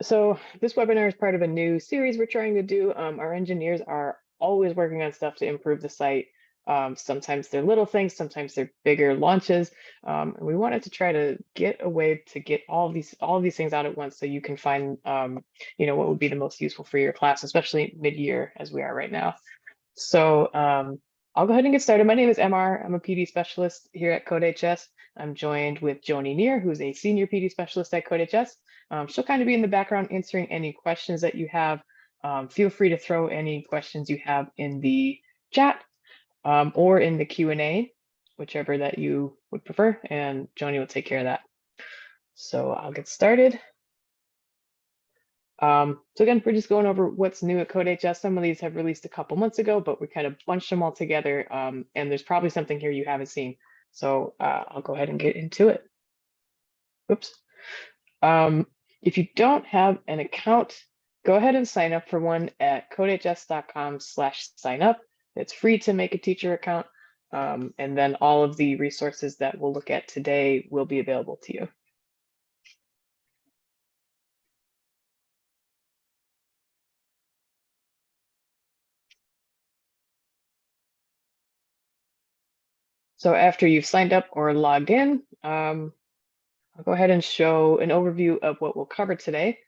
So this webinar is part of a new series we're trying to do. Our engineers are always working on stuff to improve the site. Sometimes they're little things, sometimes they're bigger launches. And we wanted to try to get a way to get all of these things out at once so you can find what would be the most useful for your class, especially mid-year as we are right now. So I'll go ahead and get started. My name is MR. I'm a PD specialist here at CodeHS. I'm joined with Joni Neer, who's a senior PD specialist at CodeHS. She'll kind of be in the background answering any questions that you have. Feel free to throw any questions you have in the chat or in the Q&A, whichever that you would prefer, and Joni will take care of that. So I'll get started. So again, we're just going over what's new at CodeHS. Some of these have released a couple months ago, but we kind of bunched them all together. And there's probably something here you haven't seen. So I'll go ahead and get into it. Oops. If you don't have an account, go ahead and sign up for one at codehs.com/signup. It's free to make a teacher account. And then all of the resources that we'll look at today will be available to you. So after you've signed up or logged in, I'll go ahead and show an overview of what we'll cover today.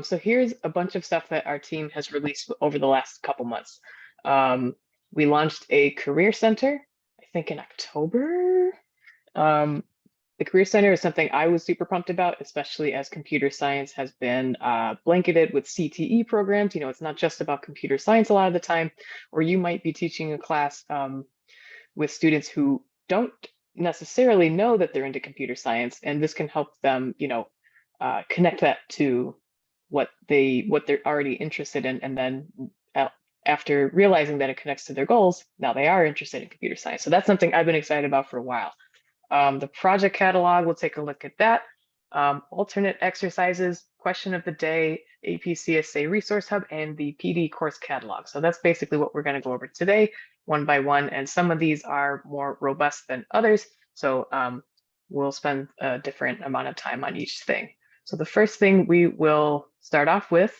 So here's a bunch of stuff that our team has released over the last couple months. We launched a career center, I think in October. The Career Center is something I was super pumped about, especially as computer science has been blanketed with CTE programs. It's not just about computer science a lot of the time, or you might be teaching a class with students who don't necessarily know that they're into computer science, and this can help them, connect that to what they're already interested in, and then after realizing that it connects to their goals, now they are interested in computer science. So that's something I've been excited about for a while. The project catalog, we'll take a look at that. Alternate exercises, question of the day, APCSA resource hub, and the PD course catalog. So that's basically what we're going to go over today, one by one. And some of these are more robust than others. So we'll spend a different amount of time on each thing. So the first thing we will start off with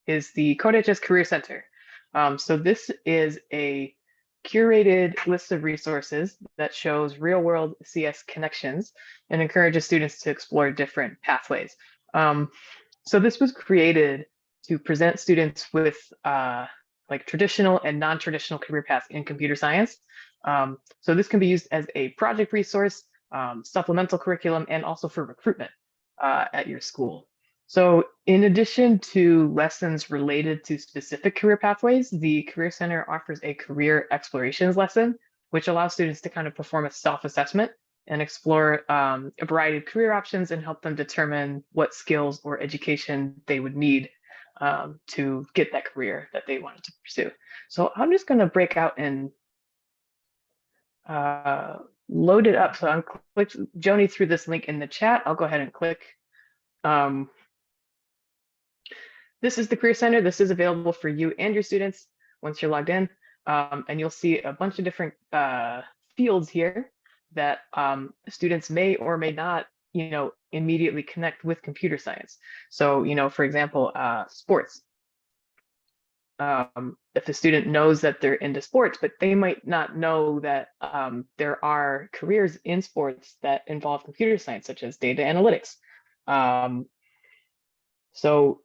is the CodeHS Career Center. So this is a curated list of resources that shows real-world CS connections and encourages students to explore different pathways. So this was created to present students with like traditional and non-traditional career paths in computer science. So this can be used as a project resource, supplemental curriculum, and also for recruitment at your school. So in addition to lessons related to specific career pathways, the Career Center offers a career explorations lesson, which allows students to kind of perform a self-assessment and explore a variety of career options and help them determine what skills or education they would need to get that career that they wanted to pursue. So I'm just going to break out and load it up. So I'm clicked, Joni threw this link in the chat. I'll go ahead and click. This is the Career Center. This is available for you and your students once you're logged in. And you'll see a bunch of different fields here that students may or may not, immediately connect with computer science. So, for example, sports. If the student knows that they're into sports, but they might not know that there are careers in sports that involve computer science, such as data analytics. So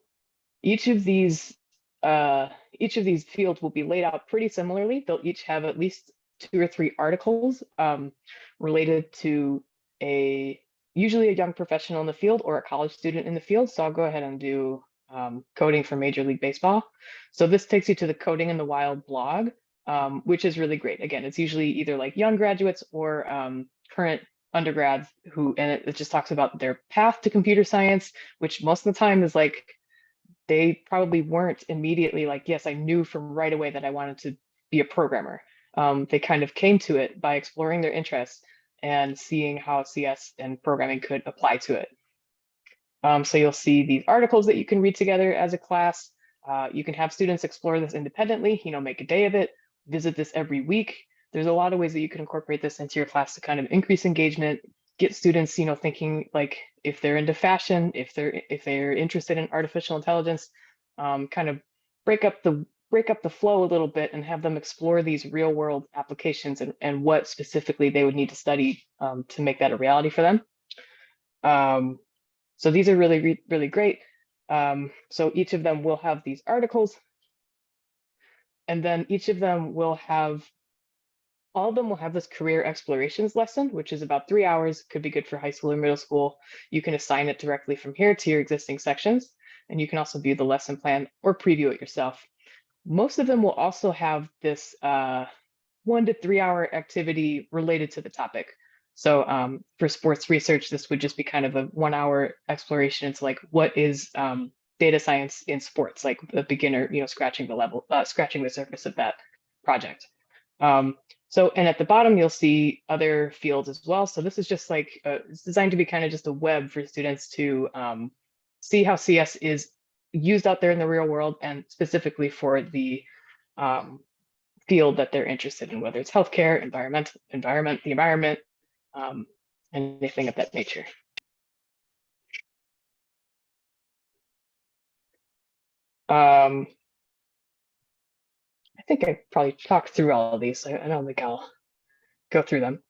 each of these fields will be laid out pretty similarly. They'll each have at least 2 or 3 articles related to usually a young professional in the field or a college student in the field. So I'll go ahead and do coding for Major League Baseball. So this takes you to the Coding in the Wild blog, which is really great. Again, it's usually either like young graduates or current undergrads and it just talks about their path to computer science, which most of the time is like, they probably weren't immediately like, yes, I knew from right away that I wanted to be a programmer. They kind of came to it by exploring their interests and seeing how CS and programming could apply to it. So you'll see these articles that you can read together as a class. You can have students explore this independently, make a day of it, visit this every week. There's a lot of ways that you can incorporate this into your class to kind of increase engagement get students, thinking like if they're into fashion, if they're interested in artificial intelligence, kind of break up the flow a little bit and have them explore these real world applications and what specifically they would need to study to make that a reality for them. So these are really great. So each of them will have these articles, and then all of them will have this career explorations lesson, which is about 3 hours, could be good for high school or middle school. You can assign it directly from here to your existing sections, and you can also view the lesson plan or preview it yourself. Most of them will also have this 1 to 3 hour activity related to the topic. So for sports research, this would just be kind of a 1 hour exploration into like what is data science in sports, like a beginner, scratching the surface of that project. And at the bottom, you'll see other fields as well. So this is just like, it's designed to be kind of just a web for students to see how CS is used out there in the real world, and specifically for the field that they're interested in, whether it's healthcare, the environment, anything of that nature. I think I probably talked through all of these, so I don't think I'll go through them.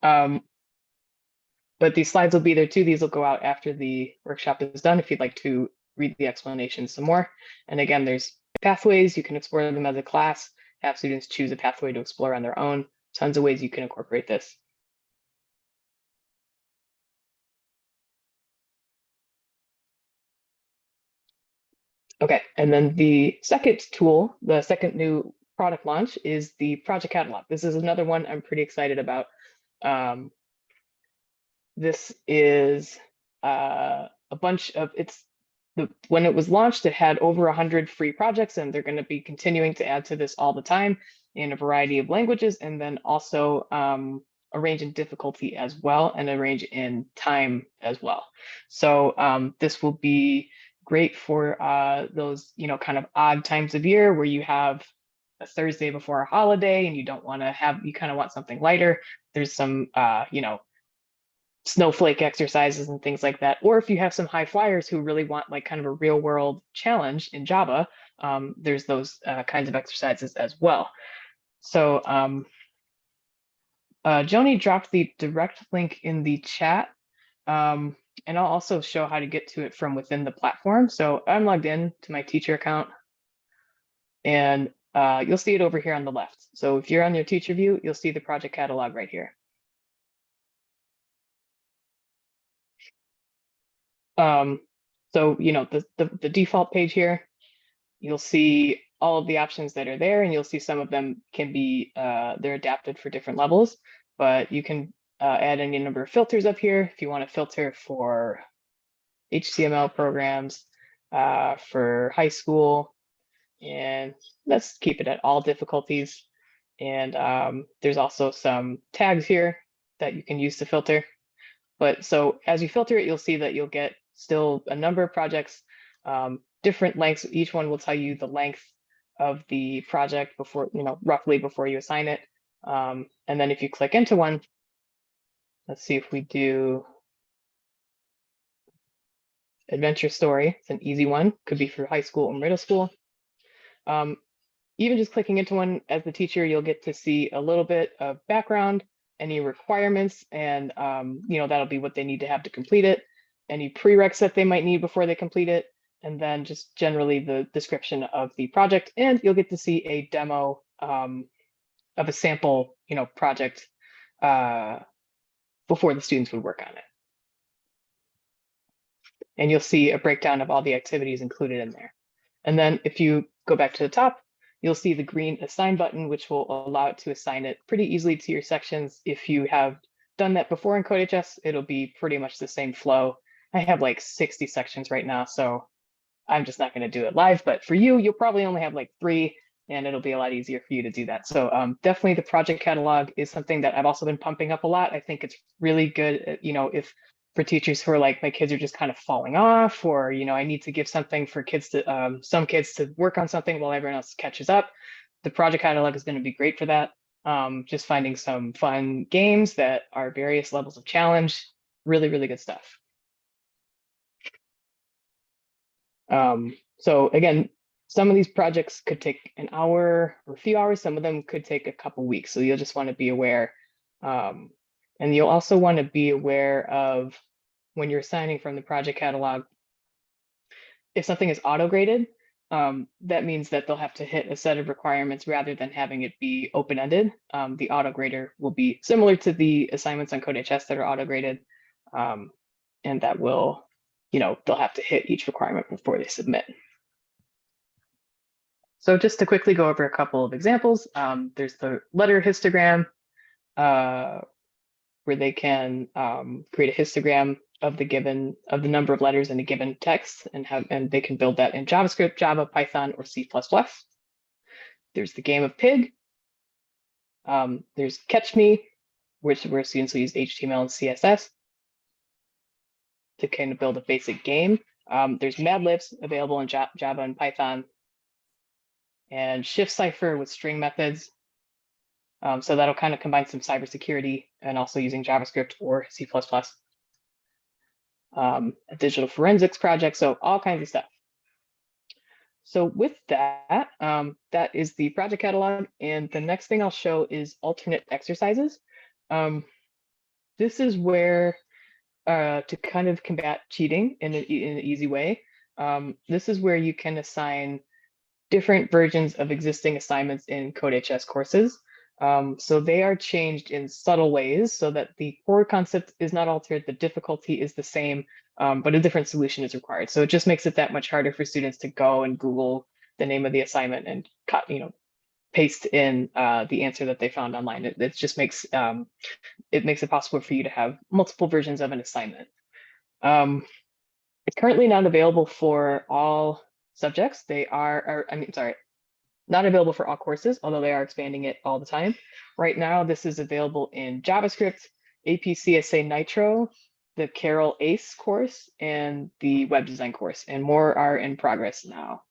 But these slides will be there too. These will go out after the workshop is done if you'd like to read the explanation some more. And again, there's pathways. You can explore them as a class, have students choose a pathway to explore on their own. Tons of ways you can incorporate this. Okay, and then the second tool, the second new product launch, is the project catalog. This is another one I'm pretty excited about. This is a bunch of, when it was launched, it had over 100 free projects, and they're going to be continuing to add to this all the time in a variety of languages, and then also a range in difficulty as well, and a range in time as well. So this will be great for those, kind of odd times of year where you have a Thursday before a holiday and you don't want to have, you kind of want something lighter. There's some, snowflake exercises and things like that. Or if you have some high flyers who really want like kind of a real world challenge in Java, there's those kinds of exercises as well. So Joni dropped the direct link in the chat. And I'll also show how to get to it from within the platform. So I'm logged in to my teacher account, and you'll see it over here on the left. So if you're on your teacher view, you'll see the project catalog right here. So, the default page here, you'll see all of the options that are there, and you'll see some of them can be, they're adapted for different levels, but you can add any number of filters up here. If you want to filter for HTML programs, for high school, and let's keep it at all difficulties. And there's also some tags here that you can use to filter. But so as you filter it, you'll see that you'll get still a number of projects, different lengths. Each one will tell you the length of the project before, roughly before you assign it. And then if you click into one, let's see if we do adventure story. It's an easy one, could be for high school or middle school. Even just clicking into one as the teacher, you'll get to see a little bit of background, any requirements, and that'll be what they need to have to complete it, any prereqs that they might need before they complete it, and then just generally the description of the project. And you'll get to see a demo of a sample, project before the students would work on it. And you'll see a breakdown of all the activities included in there. And then if you go back to the top, you'll see the green assign button, which will allow it to assign it pretty easily to your sections. If you have done that before in CodeHS, it'll be pretty much the same flow. I have like 60 sections right now, so I'm just not going to do it live. But for you, you'll probably only have like 3, and it'll be a lot easier for you to do that. So definitely the project catalog is something that I've also been pumping up a lot. I think it's really good, if for teachers who are like, my kids are just kind of falling off, or, I need to give something for kids to, some kids to work on something while everyone else catches up. The project catalog is going to be great for that. Just finding some fun games that are various levels of challenge. Really, really good stuff. So again, some of these projects could take an hour or a few hours. Some of them could take a couple weeks. So you'll just want to be aware. And you'll also want to be aware of when you're assigning from the project catalog, if something is auto-graded, that means that they'll have to hit a set of requirements rather than having it be open-ended. The auto-grader will be similar to the assignments on CodeHS that are auto-graded. And that will, they'll have to hit each requirement before they submit. So just to quickly go over a couple of examples, there's the letter histogram, where they can create a histogram of the number of letters in a given text, and they can build that in JavaScript, Java, Python, or C++. There's the game of Pig. There's Catch Me, where students will use HTML and CSS to kind of build a basic game. There's Mad Libs available in Java and Python, and Shift Cipher with string methods. So that'll kind of combine some cybersecurity and also using JavaScript or C++. A digital forensics project, so all kinds of stuff. So with that, that is the project catalog. And the next thing I'll show is alternate exercises. This is where, to kind of combat cheating in an easy way, this is where you can assign different versions of existing assignments in CodeHS courses. So they are changed in subtle ways so that the core concept is not altered, the difficulty is the same, but a different solution is required. So it just makes it that much harder for students to go and Google the name of the assignment and paste in the answer that they found online. It just makes it possible for you to have multiple versions of an assignment. It's currently not available for all subjects. Not available for all courses, although they are expanding it all the time. Right now, this is available in JavaScript, APCSA Nitro, the Carol ACE course, and the web design course, and more are in progress now.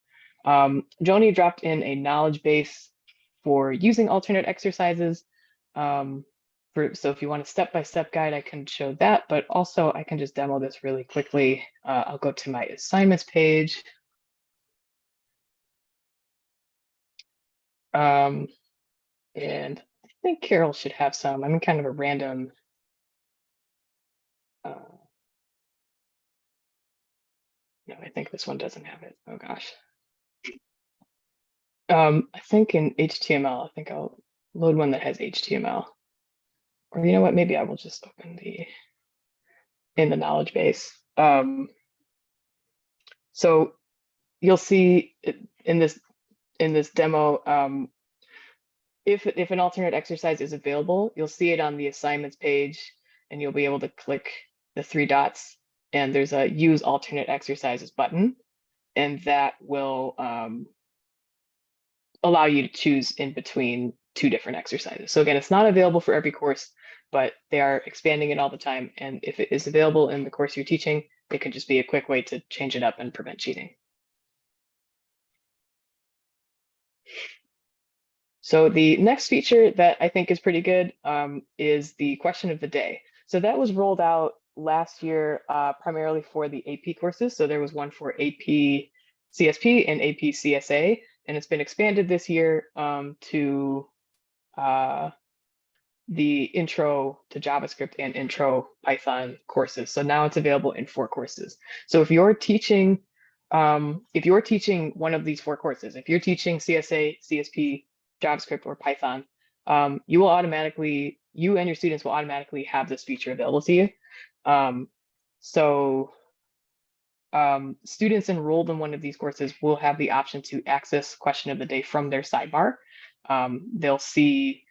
Joni dropped in a knowledge base for using alternate exercises. So if you want a step-by-step guide, I can show that, but also I can just demo this really quickly. I'll go to my assignments page. And I think Carol should have some. I'm in kind of a random. No, I think this one doesn't have it. Oh gosh. I think in HTML, I think I'll load one that has HTML. Or you know what? Maybe I will just open in the knowledge base. So you'll see in this demo, if an alternate exercise is available, you'll see it on the assignments page, and you'll be able to click the 3 dots, and there's a use alternate exercises button, and that will allow you to choose in between 2 different exercises. So again, it's not available for every course, but they are expanding it all the time. And if it is available in the course you're teaching, it can just be a quick way to change it up and prevent cheating. So the next feature that I think is pretty good is the question of the day. So that was rolled out last year primarily for the AP courses. So there was one for AP CSP and AP CSA, and it's been expanded this year to the intro to JavaScript and intro Python courses. So now it's available in 4 courses. So if you're teaching one of these 4 courses, if you're teaching CSA, CSP, JavaScript, or Python, you and your students will automatically have this feature available to you. Students enrolled in one of these courses will have the option to access question of the day from their sidebar. They'll see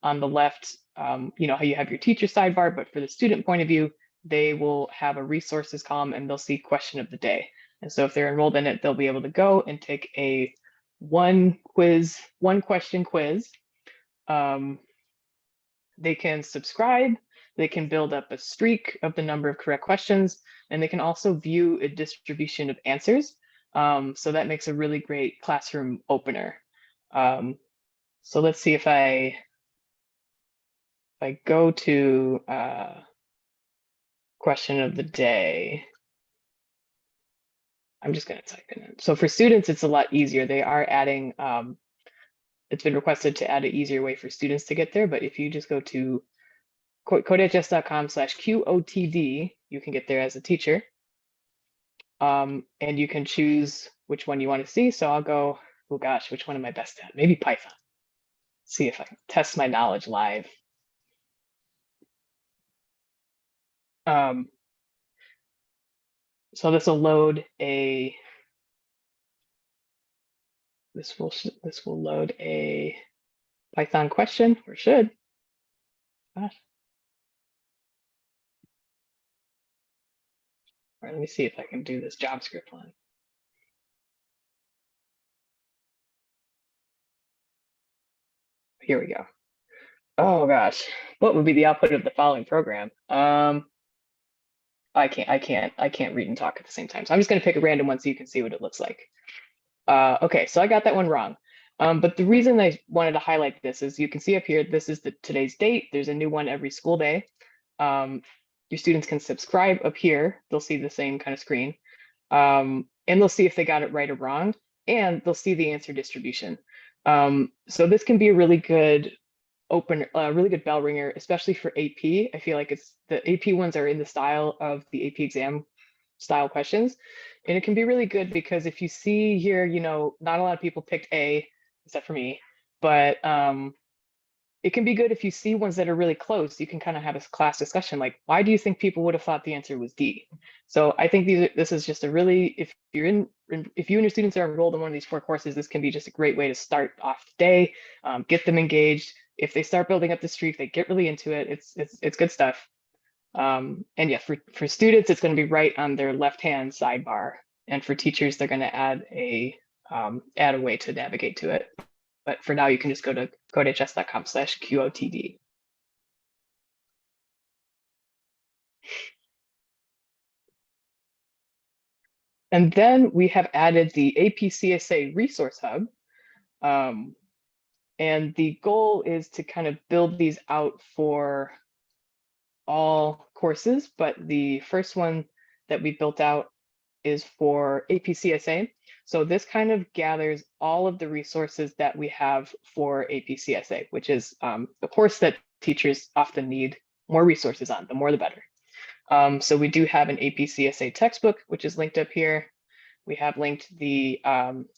on the left, how you have your teacher sidebar, but for the student point of view, they will have a resources column and they'll see question of the day. And so if they're enrolled in it, they'll be able to go and take a one question quiz. They can subscribe, they can build up a streak of the number of correct questions, and they can also view a distribution of answers. So that makes a really great classroom opener. So let's see if I go to question of the day. I'm just going to type in it. So for students, it's a lot easier. They are adding, it's been requested to add an easier way for students to get there. But if you just go to codehs.com/QOTD, you can get there as a teacher. And you can choose which one you want to see. So I'll go, oh gosh, which one am I best at? Maybe Python. See if I can test my knowledge live. So this will load a, this will load a Python question, or should. Gosh. All right, let me see if I can do this JavaScript one. Here we go. Oh gosh, what would be the output of the following program? I can't read and talk at the same time. So I'm just going to pick a random one so you can see what it looks like. Okay, so I got that one wrong. But the reason I wanted to highlight this is you can see up here, this is today's date. There's a new one every school day. Your students can subscribe up here. They'll see the same kind of screen. And they'll see if they got it right or wrong. And they'll see the answer distribution. So this can be a really good really good bell ringer, especially for AP. I feel like it's the AP ones are in the style of the AP exam style questions. And it can be really good because if you see here, you know, not a lot of people picked A, except for me, but it can be good if you see ones that are really close. You can kind of have a class discussion like, why do you think people would have thought the answer was D? So I think this is just a really, if you and your students are enrolled in one of these 4 courses, this can be just a great way to start off the day, get them engaged. If they start building up the streak, they get really into it. It's good stuff. And yeah, for students, it's going to be right on their left-hand sidebar. And for teachers, they're going to add a way to navigate to it. But for now, you can just go to codehs.com/QOTD. And then we have added the AP-CSA Resource Hub. And the goal is to kind of build these out for all courses, but the first one that we built out is for AP-CSA. So this kind of gathers all of the resources that we have for AP-CSA, which is the course that teachers often need more resources on. The more, the better. So we do have an AP-CSA textbook, which is linked up here. We have linked the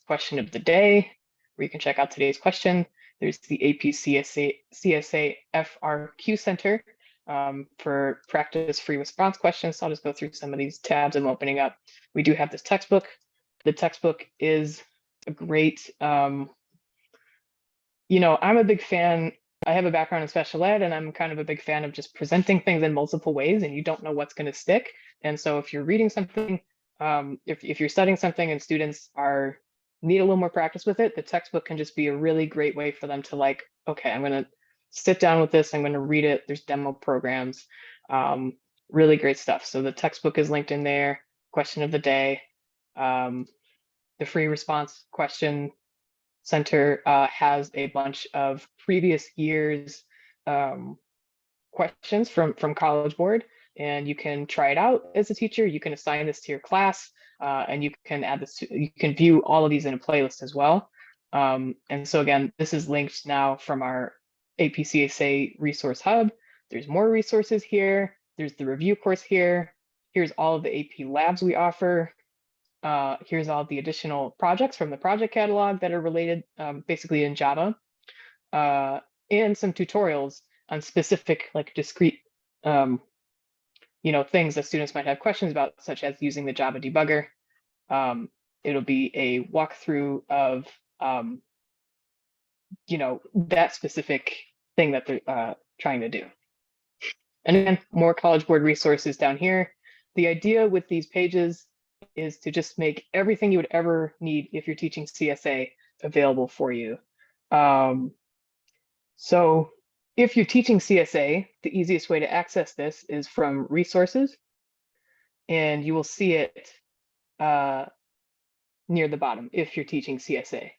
question of the day, where you can check out today's question. There's the AP-CSA FRQ Center for practice free response questions. So I'll just go through some of these tabs I'm opening up. We do have this textbook. The textbook is a great, you know, I'm a big fan. I have a background in special ed, and I'm kind of a big fan of just presenting things in multiple ways, and you don't know what's going to stick. And so if you're reading something, if you're studying something and students need a little more practice with it, the textbook can just be a really great way for them to like, okay, I'm going to sit down with this. I'm going to read it. There's demo programs, really great stuff. So the textbook is linked in there. Question of the day, the free response question center has a bunch of previous years questions from College Board, and you can try it out as a teacher. You can assign this to your class, and you can add this you can view all of these in a playlist as well. And so again, this is linked now from our AP-CSA resource hub. There's more resources here. There's the review course here. Here's all of the AP labs we offer. Here's all the additional projects from the project catalog that are related basically in Java, and some tutorials on specific like discrete you know, things that students might have questions about, such as using the Java debugger. It'll be a walkthrough of you know, that specific thing that they're trying to do. And then more College Board resources down here. The idea with these pages is to just make everything you would ever need if you're teaching CSA available for you. So if you're teaching CSA, the easiest way to access this is from resources, and you will see it near the bottom if you're teaching CSA.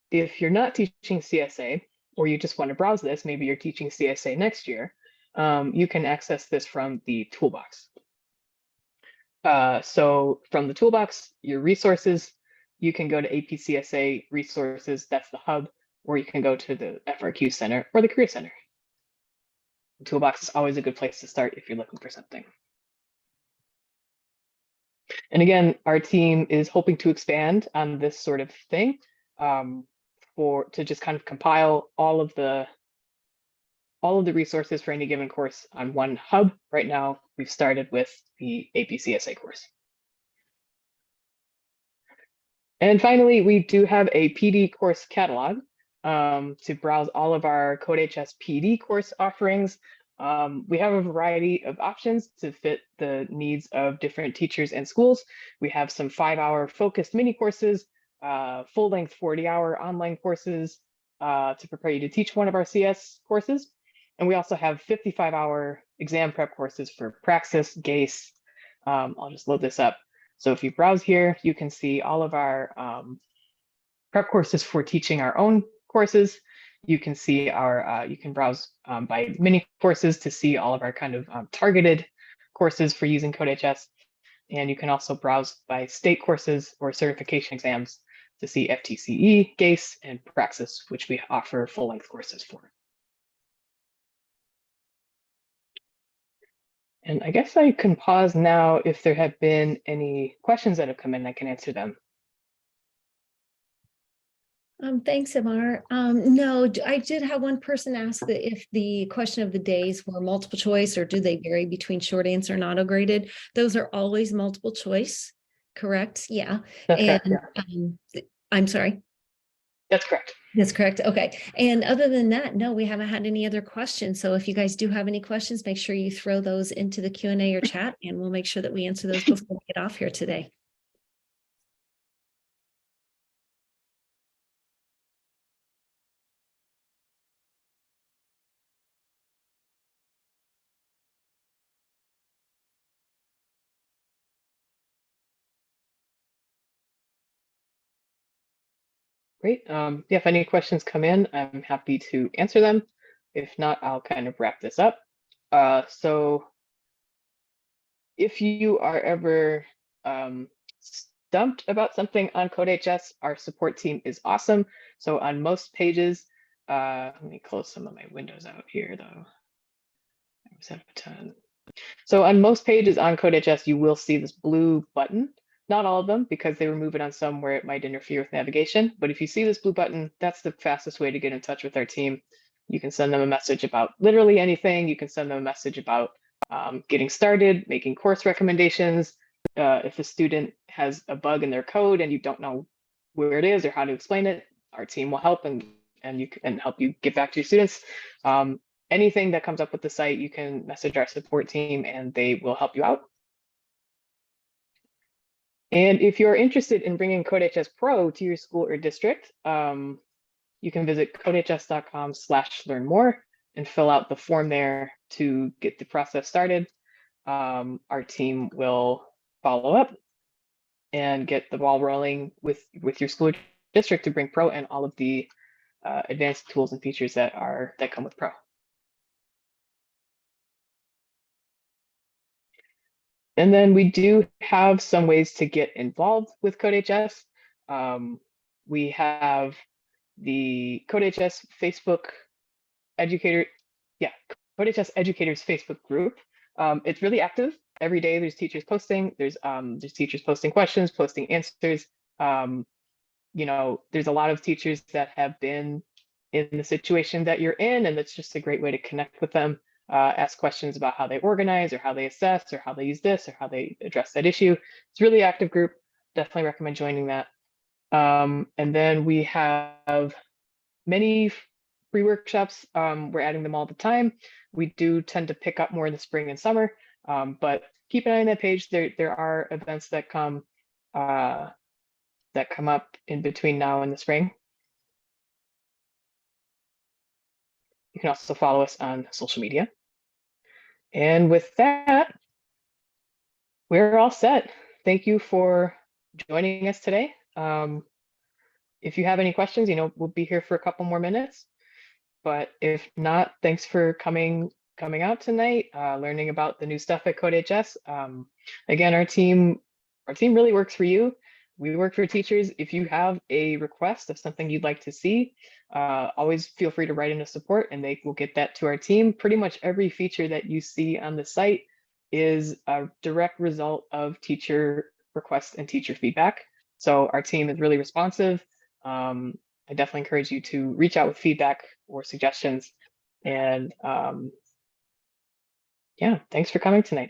If you're not teaching CSA, or you just want to browse this, maybe you're teaching CSA next year, you can access this from the toolbox. So from the toolbox, your resources, you can go to APCSA resources, that's the hub, or you can go to the FRQ Center or the Career Center. The toolbox is always a good place to start if you're looking for something. And again, our team is hoping to expand on this sort of thing to just kind of compile all of the resources for any given course on one hub. Right now, we've started with the APCSA course. And finally, we do have a PD course catalog to browse all of our CodeHS PD course offerings. We have a variety of options to fit the needs of different teachers and schools. We have some 5-hour focused mini courses, full-length 40-hour online courses to prepare you to teach one of our CS courses. And we also have 55-hour exam prep courses for Praxis, GACE. I'll just load this up. So if you browse here, you can see all of our prep courses for teaching our own courses. You can see our, you can browse by mini courses to see all of our kind of targeted courses for using CodeHS. And you can also browse by state courses or certification exams to see FTCE, GACE, and Praxis, which we offer full-length courses for. And I guess I can pause now. If there have been any questions that have come in, I can answer them. Thanks, Amar. No, I did have one person ask that if the question of the days were multiple choice or do they vary between short answer and auto-graded. Those are always multiple choice, correct? Yeah. That's and correct, yeah. I'm sorry. That's correct. That's correct. Okay. And other than that, no, we haven't had any other questions. So if you guys do have any questions, make sure you throw those into the Q&A or chat, and we'll make sure that we answer those before we get off here today. Great. Yeah, if any questions come in, I'm happy to answer them. If not, I'll kind of wrap this up. So if you are ever stumped about something on CodeHS, our support team is awesome. So on most pages, let me close some of my windows out here though. I always have a ton. So on most pages on CodeHS, you will see this blue button. Not all of them, because they remove it on some where it might interfere with navigation. But if you see this blue button, that's the fastest way to get in touch with our team. You can send them a message about literally anything. You can send them a message about getting started, making course recommendations. If a student has a bug in their code and you don't know where it is or how to explain it, our team will help and you can help you get back to your students. Anything that comes up with the site, you can message our support team and they will help you out. And if you're interested in bringing CodeHS Pro to your school or district, you can visit codehs.com/learn-more and fill out the form there to get the process started. Our team will follow up and get the ball rolling with your school or district to bring Pro and all of the advanced tools and features that come with Pro. And then we do have some ways to get involved with CodeHS. We have the CodeHS Facebook CodeHS Educators Facebook group. It's really active. Every day there's teachers posting. There's teachers posting questions, posting answers. You know, there's a lot of teachers that have been in the situation that you're in, and that's just a great way to connect with them. Ask questions about how they organize or how they assess or how they use this or how they address that issue. It's a really active group. Definitely recommend joining that. And then we have many free workshops. We're adding them all the time. We do tend to pick up more in the spring and summer, but keep an eye on that page. There are events that come up in between now and the spring. You can also follow us on social media. And with that, we're all set. Thank you for joining us today. If you have any questions, you know, we'll be here for a couple more minutes. But if not, thanks for coming coming out tonight, learning about the new stuff at CodeHS. Again, our team really works for you. We work for teachers. If you have a request of something you'd like to see, always feel free to write in a support and they will get that to our team. Pretty much every feature that you see on the site is a direct result of teacher requests and teacher feedback. So our team is really responsive. I definitely encourage you to reach out with feedback or suggestions. And yeah, thanks for coming tonight.